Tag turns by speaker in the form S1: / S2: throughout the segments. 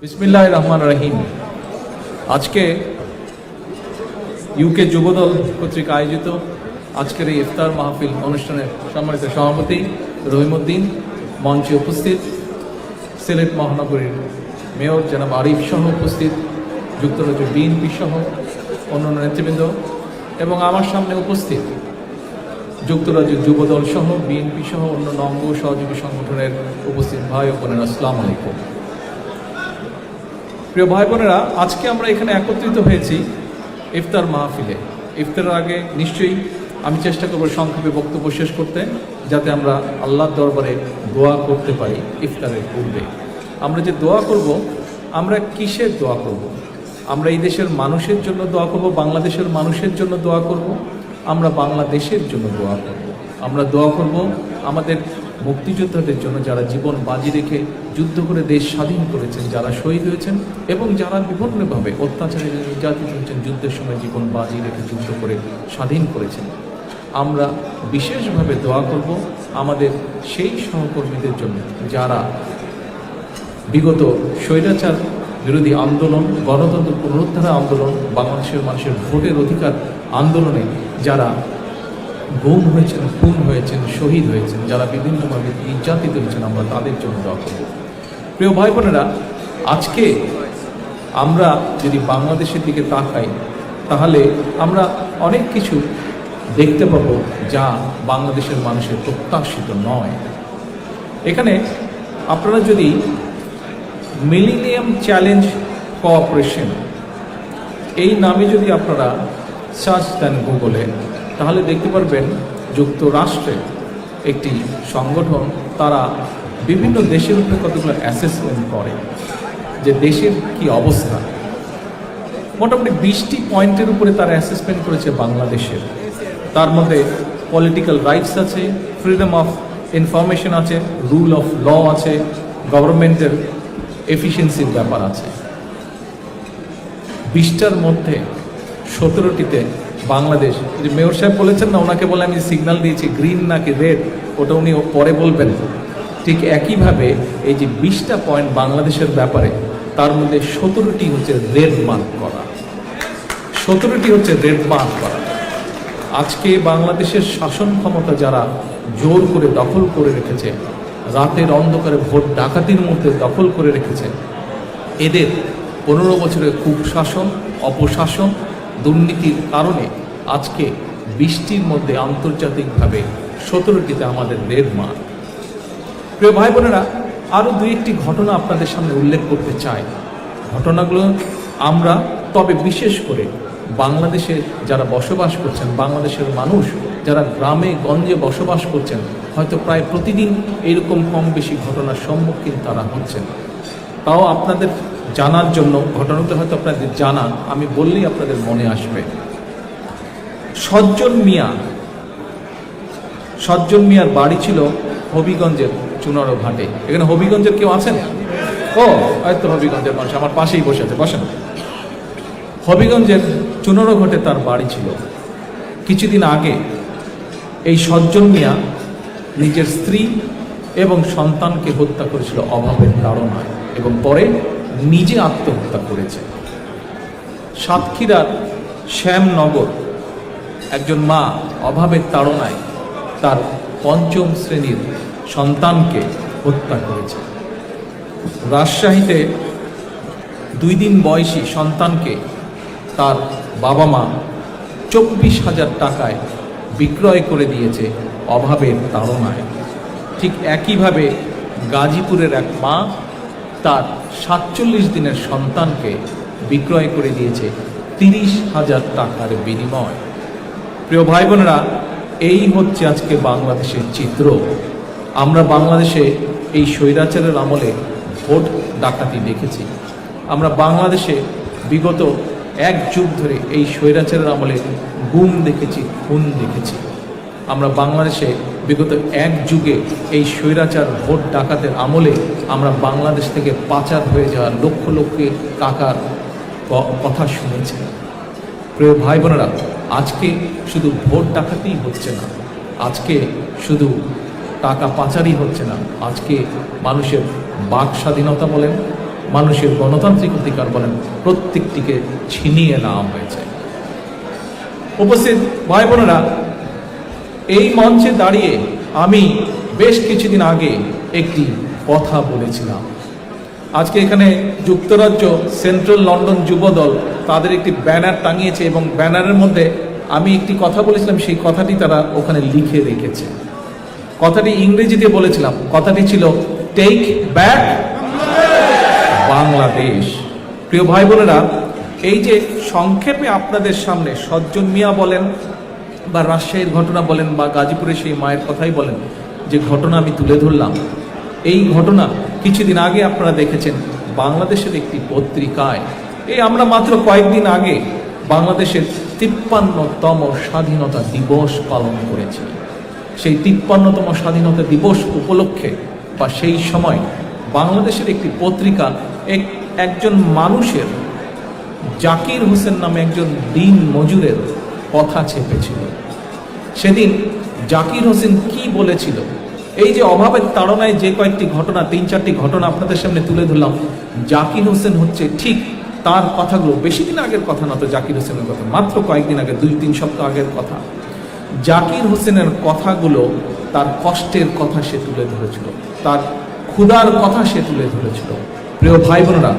S1: বিসমিল্লাহির রহমানির রহিম। আজকে ইউকে যুবদল কর্তৃক আয়োজিত আজকের এই ইফতার মাহফিল অনুষ্ঠানের সম্মানিত সভাপতি রহিমউদ্দিন, মঞ্চে উপস্থিত সিলেট মহানগরীর মেয়র জনাব আরিফ সহ উপস্থিত, যুক্তরাজ্য বিএনপি সহ অন্যান্য নেতৃবৃন্দ এবং আমার সামনে উপস্থিত যুক্তরাজ্য যুবদল সহ বিএনপি সহ অন্যান্য অঙ্গ সহযোগী সংগঠনের উপস্থিত ভাই ও বোনেরা, আসসালামু আলাইকুম। প্রিয় ভাই বোনেরা, আজকে আমরা এখানে একত্রিত হয়েছি ইফতার মাহফিলে। ইফতারের আগে নিশ্চয়ই আমি চেষ্টা করব সংক্ষেপে বক্তব্য শেষ করতে, যাতে আমরা আল্লাহর দরবারে দোয়া করতে পারি। ইফতারের পূর্বে আমরা যে দোয়া করব, আমরা কিসের দোয়া করব? আমরা এই দেশের মানুষের জন্য দোয়া করব, বাংলাদেশের মানুষের জন্য দোয়া করব, আমরা বাংলাদেশের জন্য দোয়া করব। আমরা দোয়া করব আমাদের মুক্তিযোদ্ধাদের জন্য, যারা জীবন বাজি রেখে যুদ্ধ করে দেশ স্বাধীন করেছেন, যারা শহীদ হয়েছেন এবং যারা বিভিন্নভাবে অত্যাচারে নির্যাতিত হয়েছেন, যুদ্ধের সময় জীবন বাজি রেখে যুদ্ধ করে স্বাধীন করেছেন। আমরা বিশেষভাবে দোয়া করব আমাদের সেই সহকর্মীদের জন্য, যারা বিগত স্বৈরাচার বিরোধী আন্দোলন, গণতন্ত্র পুনরুদ্ধার আন্দোলন, বাংলাদেশের মানুষের ভোটের অধিকার আন্দোলনে যারা গুম হয়েছেন, খুন হয়েছেন, শহীদ হয়েছেন, যারা বিভিন্নভাবে নির্যাতিত হয়েছেন, আমরা তাদের জন্য দোয়া করব। প্রিয় ভাই বোনেরা, আজকে আমরা যদি বাংলাদেশের দিকে তাকাই, তাহলে আমরা অনেক কিছু দেখতে পাবো যা বাংলাদেশের মানুষের প্রত্যাশিত নয়। এখানে আপনারা যদি মিলেনিয়াম চ্যালেঞ্জ কোঅপারেশন এই নামে যদি আপনারা সার্চ দেন গুগলে, তাহলে দেখতে পারবেন যুক্তরাষ্ট্রের একটি সংগঠন, তারা বিভিন্ন দেশের উপরে কতগুলো অ্যাসেসমেন্ট করে যে দেশের কি অবস্থা। মোটামুটি 20টি পয়েন্টের উপরে তারা অ্যাসেসমেন্ট করেছে বাংলাদেশের। তার মধ্যে পলিটিক্যাল রাইটস আছে, ফ্রিডম অফ ইনফরমেশন আছে, রুল অফ ল আছে, গভর্নমেন্টের এফিসিয়েন্সির ব্যাপার আছে। 20টার মধ্যে 17টিতে বাংলাদেশ, যে মেয়র সাহেব বলেছেন না, ওনাকে বলে আমি সিগন্যাল দিয়েছি গ্রিন নাকি রেড, ওটা উনি পরে বলবেন। ঠিক একইভাবে এই যে 20টা পয়েন্ট বাংলাদেশের ব্যাপারে, তার মধ্যে 17টি হচ্ছে রেড মার্ক করা, 17টি হচ্ছে রেড মার্ক করা। আজকে বাংলাদেশের শাসন ক্ষমতা যারা জোর করে দখল করে রেখেছে, রাতের অন্ধকারে ভোট ডাকাতির মধ্যে দখল করে রেখেছে, এদের 15 বছরের কুশাসন, অপশাসন, দুর্নীতির কারণে আজকে 20টির মধ্যে আন্তর্জাতিকভাবে 17টিতে আমাদের রেড মার্ক। প্রিয় ভাই বোনেরা, আরও 2-1টি ঘটনা আপনাদের সামনে উল্লেখ করতে চাই। ঘটনাগুলো আমরা, তবে বিশেষ করে বাংলাদেশে যারা বসবাস করছেন, বাংলাদেশের মানুষ যারা গ্রামে গঞ্জে বসবাস করছেন, হয়তো প্রায় প্রতিদিন এরকম কম বেশি ঘটনার সম্মুখীন তারা হচ্ছেন। তাও আপনাদের জানার জন্য, ঘটনাটা হয়তো আপনাদের জানা, আমি বললেই আপনাদের মনে আসবে। সজ্জন মিয়ার বাড়ি ছিল হবিগঞ্জের চুনারো ঘাটে। এখানে হবিগঞ্জের কেউ আছেন? ও হয়তো হবিগঞ্জের মানুষ আমার পাশেই বসে আছে, বসেন। হবিগঞ্জের চুনারো ঘাটে তার বাড়ি ছিল। কিছুদিন আগে এই সজ্জন মিয়া নিজের স্ত্রী এবং সন্তানকে হত্যা করেছিল অভাবের তাড়নায়, এবং পরে নিজে আত্মহত্যা করেছে। সাতক্ষীরার শ্যামনগর একজন মা অভাবের তাড়নায় তার 5ম শ্রেণীর সন্তানকে হত্যা করেছে। রাজশাহীতে 2 দিন বয়সী সন্তানকে তার বাবা মা 24,000 টাকায় বিক্রয় করে দিয়েছে অভাবের তাড়নায়। ঠিক একইভাবে গাজীপুরের এক মা তার 47 দিনের সন্তানকে বিক্রয় করে দিয়েছে 30,000 টাকার বিনিময়। প্রিয় ভাই বোনেরা, এই হচ্ছে আজকে বাংলাদেশের চিত্র। আমরা বাংলাদেশে এই স্বৈরাচারের আমলে ভোট ডাকাতি দেখেছি। আমরা বাংলাদেশে বিগত 1 যুগ ধরে এই স্বৈরাচারের আমলে গুম দেখেছি, খুন দেখেছি। আমরা বাংলাদেশে বিগত 1 যুগে এই স্বৈরাচার ভোট ডাকাতের আমলে আমরা বাংলাদেশ থেকে পাচার হয়ে যাওয়া লক্ষ লক্ষ টাকার কথা শুনেছি। প্রিয় ভাই বোনেরা, আজকে শুধু ভোট ডাকাতিই হচ্ছে না, আজকে শুধু টাকা পাচারই হচ্ছে না, আজকে মানুষের বাক স্বাধীনতা বলেন, মানুষের গণতান্ত্রিক অধিকার বলেন, প্রত্যেকটিকে ছিনিয়ে নেওয়া হয়েছে। উপস্থিত ভাই বোনেরা, এই মঞ্চে দাঁড়িয়ে আমি বেশ কিছুদিন আগে একটি কথা বলেছিলাম। আজকে এখানে যুক্তরাজ্য সেন্ট্রাল লন্ডন যুবদল তাদের একটি ব্যানার টাঙিয়েছে এবং ব্যানারের মধ্যে আমি একটি কথা বলেছিলাম, সেই কথাটি তারা ওখানে লিখে রেখেছে। কথাটি ইংরেজিতে বলেছিলাম, কথাটি ছিল টেক ব্যাক বাংলাদেশ। প্রিয় ভাই বোনেরা, এই যে সংক্ষেপে আপনাদের সামনে সজ্জন মিয়া বলেন বা রাজশাহীর ঘটনা বলেন বা গাজীপুরের সেই মায়ের কথাই বলেন, যে ঘটনা আমি তুলে ধরলাম, এই ঘটনা কিছুদিন আগে আপনারা দেখেছেন বাংলাদেশের একটি পত্রিকায়। এই আমরা মাত্র কয়েকদিন আগে বাংলাদেশের 53তম স্বাধীনতা দিবস পালন করেছি। সেই 53তম স্বাধীনতা দিবস উপলক্ষে বা সেই সময় বাংলাদেশের একটি পত্রিকা একজন মানুষের, জাকির হোসেন নামে একজন দিন মজুরের কথা ছেপেছিল। সেদিন জাকির হোসেন কি বলেছিল, এই যে অভাবের তাড়নায় যে কয়েকটি ঘটনা, 3-4টি ঘটনা আপনাদের সামনে তুলে ধরলাম, জাকির হোসেন হচ্ছে ঠিক তার কথাগুলো, বেশি দিন আগের কথা না তো জাকির হোসেনের কথা, মাত্র কয়েকদিন আগে, 2-3 সপ্তাহ আগের কথা। জাকির হোসেনের কথাগুলো, তার কষ্টের কথা সে তুলে ধরেছিল, তার ক্ষুধার কথা সে তুলে ধরেছিল। প্রিয় ভাই বোনেরা,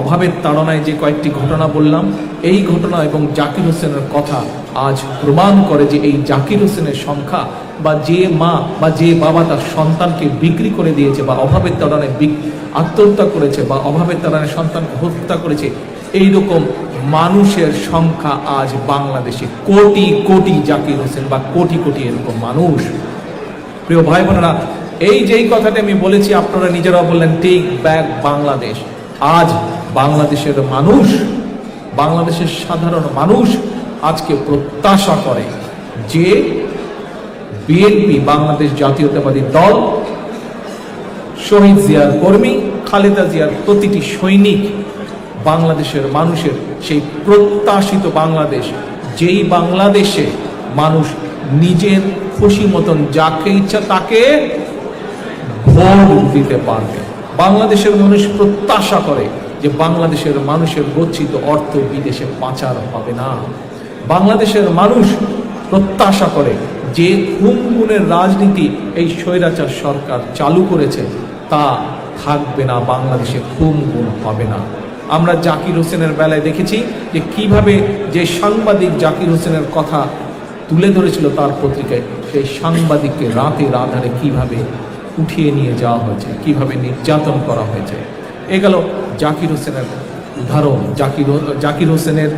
S1: অভাবের তাড়নায় যে কয়েকটি ঘটনা বললাম, এই ঘটনা এবং জাকির হোসেনের কথা আজ প্রমাণ করে যে এই জাকির হোসেনের সংখ্যা বা যে মা বা যে বাবা তার সন্তানকে বিক্রি করে দিয়েছে বা অভাবের তাড়নায় আত্মহত্যা করেছে বা অভাবের তাড়নায় সন্তানকে হত্যা করেছে, এইরকম মানুষের সংখ্যা আজ বাংলাদেশে কোটি কোটি জাকির হোসেন বা কোটি কোটি এরকম মানুষ। প্রিয় ভাই বোনেরা, এই যেই কথাটা আমি বলেছি আপনারা নিজেরাও বললেন টেক ব্যাক বাংলাদেশ। আজ বাংলাদেশের মানুষ, বাংলাদেশের সাধারণ মানুষ আজকে প্রত্যাশা করে যে বিএনপি, বাংলাদেশ জাতীয়তাবাদী দল, শহীদ জিয়ার কর্মী, খালেদা জিয়ার প্রতিটি সৈনিক, বাংলাদেশের মানুষের সেই প্রত্যাশিত বাংলাদেশ, যেই বাংলাদেশে মানুষ নিজের খুশি মতন যাকে ইচ্ছা তাকে ভোট দিতে পারবে। বাংলাদেশের মানুষ প্রত্যাশা করে যে বাংলাদেশের মানুষের গচ্ছিত অর্থ বিদেশে পাচার হবে না। বাংলাদেশের মানুষ প্রত্যাশা করে যে খুন-গুমের রাজনীতি এই স্বৈরাচার সরকার চালু করেছে তা থাকবে না, বাংলাদেশে খুন-গুম হবে না। আমরা জাকির হোসেনের বেলায় দেখেছি যে কিভাবে যে সাংবাদিক জাকির হোসেনের কথা তুলে ধরেছিল তার পত্রিকায়, সেই সাংবাদিককে রাতের আধারে কিভাবে উঠিয়ে নিয়ে যাওয়া হয়েছে, কিভাবে নির্যাতন করা হয়েছে। এ গেল জাকির হোসেনের উদাহরণ। জাকির হোসেনের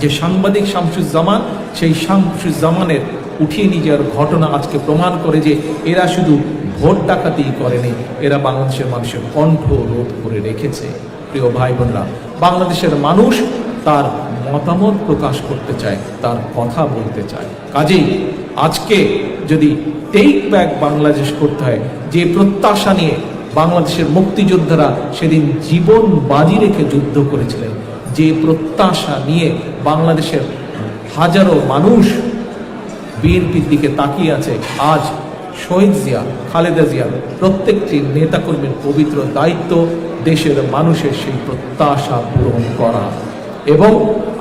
S1: যে সাংবাদিক শামসুজ্জামান, সেই শামসুজ্জামানের উঠিয়ে নিয়ে যাওয়ার ঘটনা আজকে প্রমাণ করে যে এরা শুধু ভোট ডাকাতি করেনি, এরা বাংলাদেশের মানুষের কণ্ঠ রোধ করে রেখেছে। প্রিয় ভাই বোনরা, বাংলাদেশের মানুষ তার মতামত প্রকাশ করতে চায়, তার কথা বলতে চায়। কাজেই আজকে যদি টেক ব্যাক বাংলাদেশ করতে হয়, যে প্রত্যাশা নিয়ে বাংলাদেশের মুক্তিযোদ্ধারা সেদিন জীবন বাজি রেখে যুদ্ধ করেছিলেন, যে প্রত্যাশা নিয়ে বাংলাদেশের হাজারো মানুষ বিএনপির দিকে তাকিয়ে আছে, আজ শহীদ জিয়া, খালেদা জিয়ার প্রত্যেকটি নেতাকর্মীর পবিত্র দায়িত্ব দেশের মানুষের সেই প্রত্যাশা পূরণ করা। এবং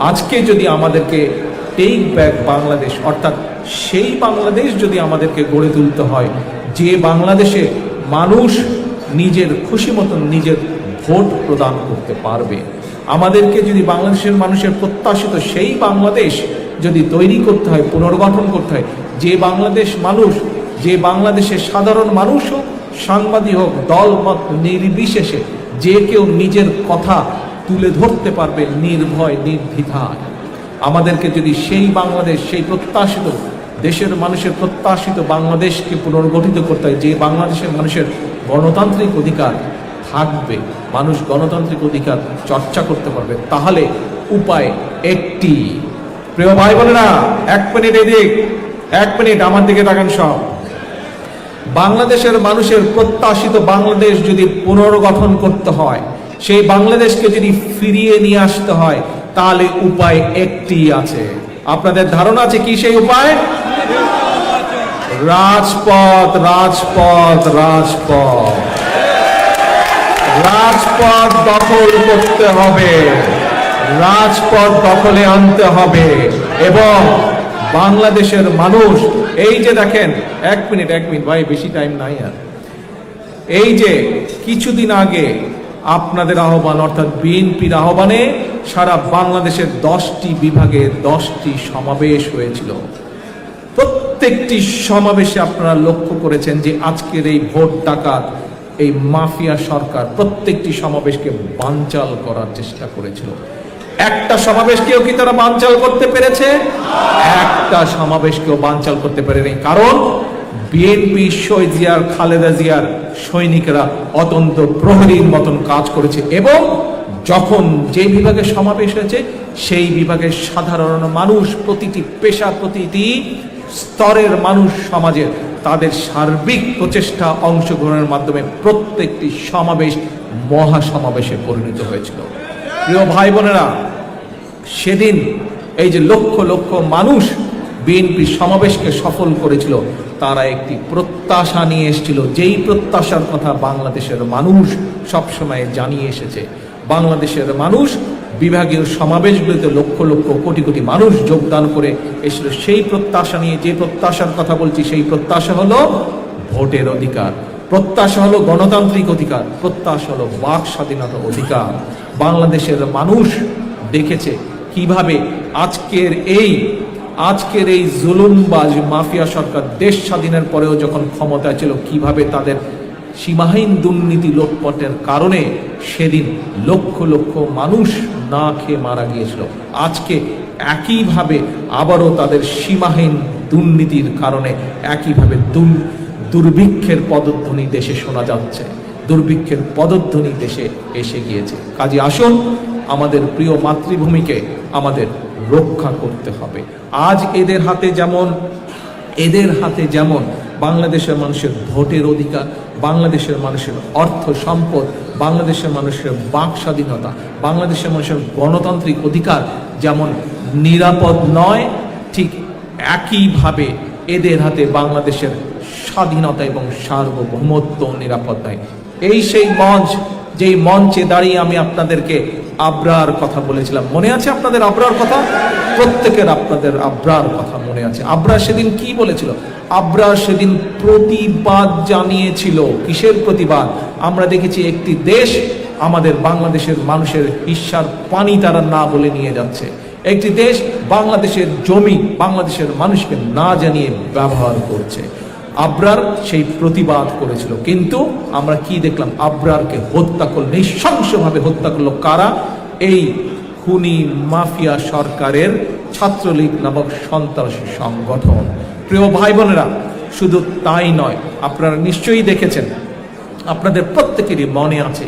S1: আজকে যদি আমাদেরকে টেক ব্যাক বাংলাদেশ, অর্থাৎ সেই বাংলাদেশ যদি আমাদেরকে গড়ে তুলতে হয়, যে বাংলাদেশে মানুষ নিজের খুশি মতন নিজের ভোট প্রদান করতে পারবে, আমাদেরকে যদি বাংলাদেশের মানুষের প্রত্যাশিত সেই বাংলাদেশ যদি তৈরি করতে হয়, পুনর্গঠন করতে হয়, যে বাংলাদেশ মানুষ, যে বাংলাদেশের সাধারণ মানুষ হোক, সাংবাদিক হোক, দল মত নির্বিশেষে যে কেউ নিজের কথা তুলে ধরতে পারবে নির্ভয় নির্দ্বিধায়, আমাদেরকে যদি সেই বাংলাদেশ, সেই প্রত্যাশিত দেশের মানুষের প্রত্যাশিত বাংলাদেশকে পুনর্গঠিত করতে হয়, যে বাংলাদেশের মানুষের গণতান্ত্রিক অধিকার থাকবে, মানুষ গণতান্ত্রিক অধিকার চর্চা করতে পারবে, তাহলে উপায় একটি। প্রিয় ভাই বোনেরা, 1 মিনিট এদিক, 1 মিনিট আমার দিকে তাকান সব। বাংলাদেশের মানুষের প্রত্যাশিত বাংলাদেশ যদি পুনর্গঠন করতে হয়, সেই বাংলাদেশকে যদি ফিরিয়ে নিয়ে আসতে হয়, তাহলে উপায় একটি আছে। আপনাদের ধারণা আছে কি সেই উপায়? রাজপথ, রাজপথ, রাজপথ। রাজপথ দখল করতে হবে, রাজপথ দখলে আনতে হবে। এবং বাংলাদেশের মানুষ, এই যে দেখেন, এক মিনিট ভাই, বেশি টাইম নাই আর। এই যে কিছুদিন আগে আপনাদের আহ্বান অর্থাৎ বিএনপির আহ্বানে সারা বাংলাদেশের 10টি বিভাগে 10টি সমাবেশ হয়েছিল। প্রত্যেকটি সমাবেশে আপনারা লক্ষ্য করেছেন যে আজকের এই ভোট ডাকাত, এই মাফিয়া সরকার প্রত্যেকটি সমাবেশকে বানচাল করার চেষ্টা করেছিল। একটা সমাবেশকেও কি তারা বানচাল করতে পেরেছে? একটা সমাবেশকেও বানচাল করতে পারেনি। কারণ বিএনপি শহীদ জিয়ার, খালেদা জিয়ার সৈনিকেরা অত্যন্ত প্রহরীর মতন কাজ করেছে। এবং যখন যে বিভাগে সমাবেশ হয়েছে সেই বিভাগের সাধারণ মানুষ, প্রতিটি পেশা, প্রতিটি স্তরের মানুষ সমাজের, তাদের সার্বিক প্রচেষ্টা অংশগ্রহণের মাধ্যমে প্রত্যেকটি সমাবেশ মহাসমাবেশে পরিণত হয়েছিল। প্রিয় ভাই বোনেরা, সেদিন এই যে লক্ষ লক্ষ মানুষ বিএনপি সমাবেশকে সফল করেছিল, তারা একটি প্রত্যাশা নিয়ে এসেছিল, যেই প্রত্যাশার কথা বাংলাদেশের মানুষ সবসময় জানিয়ে এসেছে। বাংলাদেশের মানুষ বিভাগীয় সমাবেশগুলিতে লক্ষ লক্ষ কোটি কোটি মানুষ যোগদান করে এসেছিল সেই প্রত্যাশা নিয়ে। যে প্রত্যাশার কথা বলছি সেই প্রত্যাশা হলো ভোটের অধিকার, প্রত্যাশা হলো গণতান্ত্রিক অধিকার, প্রত্যাশা হলো বাক স্বাধীনতা অধিকার। বাংলাদেশের মানুষ দেখেছে কিভাবে আজকের এই জুলুমবাজ মাফিয়া সরকার দেশ স্বাধীনের পরেও যখন ক্ষমতায় ছিল, কিভাবে তাদের সীমাহীন দুর্নীতি লোটপটের কারণে সেদিন লক্ষ লক্ষ মানুষ না খেয়ে মারা গিয়েছিল। আজকে একইভাবে আবারও তাদের সীমাহীন দুর্নীতির কারণে একইভাবে দুর্ভিক্ষের পদধ্বনি দেশে শোনা যাচ্ছে, দুর্ভিক্ষের পদধ্বনি দেশে এসে গিয়েছে। কাজে আসুন, আমাদের প্রিয় মাতৃভূমিকে আমাদের রক্ষা করতে হবে। আজ এদের হাতে যেমন বাংলাদেশের মানুষের ভোটের অধিকার, বাংলাদেশের মানুষের অর্থ সম্পদ, বাংলাদেশের মানুষের বাক স্বাধীনতা, বাংলাদেশের মানুষের গণতান্ত্রিক অধিকার যেমন নিরাপদ নয়, ঠিক একইভাবে এদের হাতে বাংলাদেশের স্বাধীনতা এবং সার্বভৌমত্ব নিরাপদ নয়। এই সেই মঞ্চ, যেই মঞ্চে দাঁড়িয়ে আমি আপনাদেরকে আবরার কথা বলেছিলাম। মনে আছে আপনাদের আবরার কথা? প্রত্যেকের আপনাদের আবরার কথা মনে আছে। আবরার সেদিন কি বলেছিল? আবরার সেদিন প্রতিবাদ জানিয়েছিল। কিসের প্রতিবাদ? আমরা দেখেছি একটি দেশ আমাদের বাংলাদেশের মানুষের হিস্সার পানি তারা না বলে নিয়ে যাচ্ছে। একটি দেশ বাংলাদেশের জমি বাংলাদেশের মানুষকে না জানিয়ে ব্যবহার করছে। আবরার সেই প্রতিবাদ করেছিল, কিন্তু আমরা কি দেখলাম? আবরারকে হত্যা করল, নৃশংসভাবে হত্যা করলো কারা? এই খুনি মাফিয়া সরকারের ছাত্রলীগ নামক সন্ত্রাসী সংগঠন। প্রিয় ভাই বোনেরা, শুধু তাই নয়, আপনারা নিশ্চয়ই দেখেছেন, আপনাদের প্রত্যেকেরই মনে আছে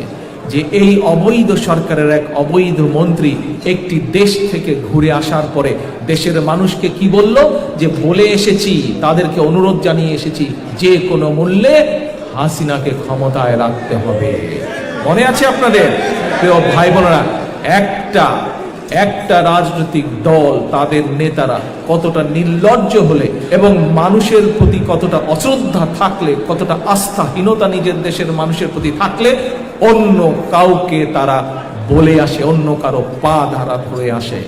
S1: যে এই অবৈধ সরকারের এক অবৈধ মন্ত্রী একটি দেশ থেকে ঘুরে আসার পরে দেশের মানুষকে কি বলল? যে বলে এসেছি, তাদেরকে অনুরোধ জানিয়ে এসেছি, যে কোনো মূল্যে হাসিনাকে ক্ষমতায় রাখতে হবে। মনে আছে আপনাদের? প্রিয় ভাই বোনেরা, একটা রাজনৈতিক দল, তাদের নেতারা কতটা নির্লজ্জ হলে এবং মানুষের প্রতি কতটা অশ্রদ্ধা থাকলে, কতটা আস্থাহীনতা নিজের দেশের মানুষের প্রতি থাকলে অন্য কাউকে তারা বলে আসে, অন্য কারো পা ধারা ধরে আসে।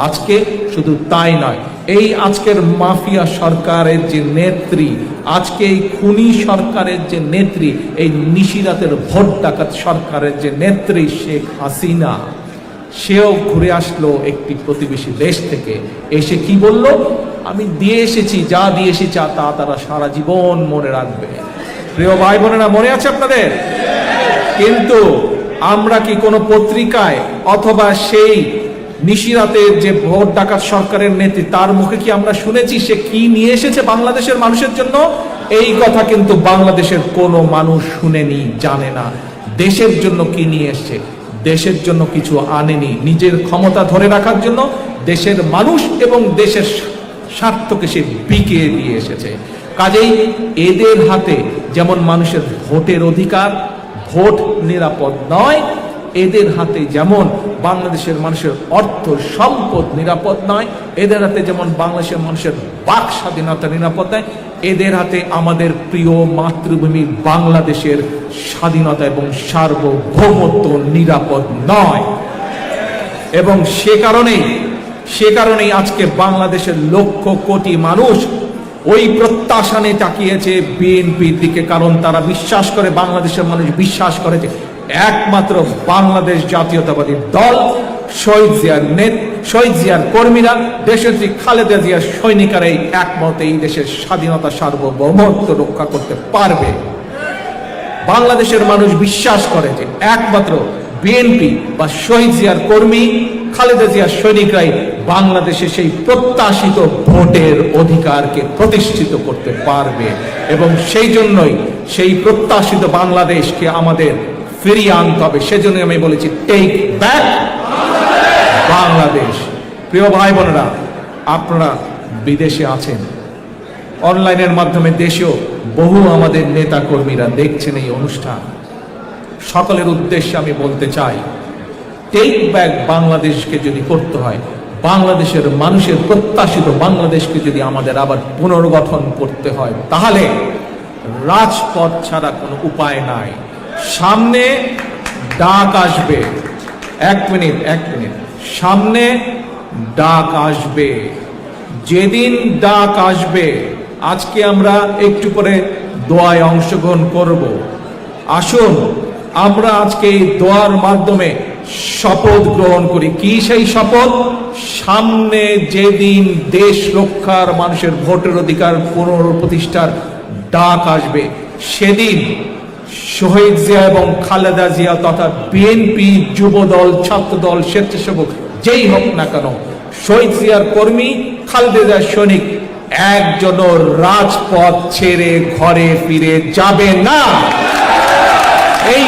S1: আজকে শুধু তাই নয়, এই আজকের মাফিয়া সরকারের যে নেত্রী, আজকে এই খুনি সরকারের যে নেত্রী, এই নিশিরাতের ভোট ডাকাত সরকারের যে নেত্রী শেখ হাসিনা, সেও ঘুরে আসলো একটি প্রতিবেশী দেশ থেকে। এসে কি বলল? আমি দিয়ে এসেছি, যা দিয়ে এসেছি তা তারা সারা জীবন মনে রাখবে। প্রিয় ভাই বোনেরা, মনে আছে আপনাদের? কিন্তু আমরা কি কোনো পত্রিকায় অথবা সেই নিশিরাতের যে ভোট ডাকাত সরকারের নেত্রী, তার মুখে কি আমরা শুনেছি সে কি নিয়ে এসেছে বাংলাদেশের মানুষের জন্য? এই কথা কিন্তু বাংলাদেশের কোনো মানুষ শুনেনি, জানে না। দেশের জন্য কি নিয়ে এসছে? দেশের জন্য কিছু আনেনি। নিজের ক্ষমতা ধরে রাখার জন্য দেশের মানুষ এবং দেশের স্বার্থকে সে বিকিয়ে দিয়ে এসেছে। কাজেই এদের হাতে যেমন মানুষের ভোটের অধিকার, ভোট নিরাপদ নয়, এদের হাতে যেমন বাংলাদেশের মানুষের অর্থ সম্পদ নিরাপদ নয়, এদের হাতে যেমন বাংলাদেশের মানুষের বাক স্বাধীনতা নিরাপদ নয়, এদের হাতে আমাদের প্রিয় মাতৃভূমি বাংলাদেশের স্বাধীনতা এবং সার্বভৌমত্ব নিরাপদ নয়। এবং সে কারণেই আজকে বাংলাদেশের লক্ষ কোটি মানুষ ওই প্রত্যাশা নিয়ে তাকিয়েছে বিএনপির দিকে, কারণ তারা বিশ্বাস করে, বাংলাদেশের মানুষ বিশ্বাস করে যে একমাত্র বাংলাদেশ জাতীয়তাবাদী দল, শহীদ জিয়ার কর্মীরা, দেশনেত্রী খালেদা জিয়ার সৈনিকেরা এই একমতে এই দেশের স্বাধীনতা সার্বভৌমত্ব রক্ষা করতে পারবে। বাংলাদেশের মানুষ বিশ্বাস করে যে একমাত্র বিএনপি বা শহীদ জিয়ার কর্মী, খালেদা জিয়ার সৈনিকরাই বাংলাদেশে সেই প্রত্যাশিত ভোটের অধিকারকে প্রতিষ্ঠিত করতে পারবে। এবং সেই জন্যই সেই প্রত্যাশিত বাংলাদেশকে আমাদের ফিরিয়ে আনতে হবে। সেজন্য আমি বলেছি টেক ব্যাক বাংলাদেশ। প্রিয় ভাই বোনেরা, আপনারা বিদেশে আছেন, অনলাইনের মাধ্যমে দেশেও বহু আমাদের নেতা কর্মীরা দেখছেন এই অনুষ্ঠান। সকলের উদ্দেশ্যে আমি বলতে চাই, টেক ব্যাক বাংলাদেশকে যদি করতে হয়, বাংলাদেশের মানুষের প্রত্যাশিত বাংলাদেশকে যদি আমাদের আবার পুনর্গঠন করতে হয়, তাহলে রাজপথ ছাড়া কোনো উপায় নাই। সামনে ডাক আসবে, এক মিনিট, সামনে ডাক আসবে। যেদিন ডাক আসবে, আজকে আমরা একটু করে দোয়ায় অংশগ্রহণ করব। আসুন আমরা আজকে এই দোয়ার মাধ্যমে শপথ গ্রহণ করি। কি সেই শপথ? সামনে যেদিন দেশ রক্ষার, মানুষের ভোটের অধিকার পুনঃপ্রতিষ্ঠার ডাক আসবে, সেদিন শহীদ জিয়া এবং খালেদা জিয়া তথা বিএনপি, যুবদল, ছাত্রদল, স্বেচ্ছাসেবক যেই হোক না কেন, শহীদ জিয়ার কর্মী, খালেদা জিয়ার সৈনিক একজনও রাজপথ ছেড়ে ঘরে ফিরে যাবে না। এই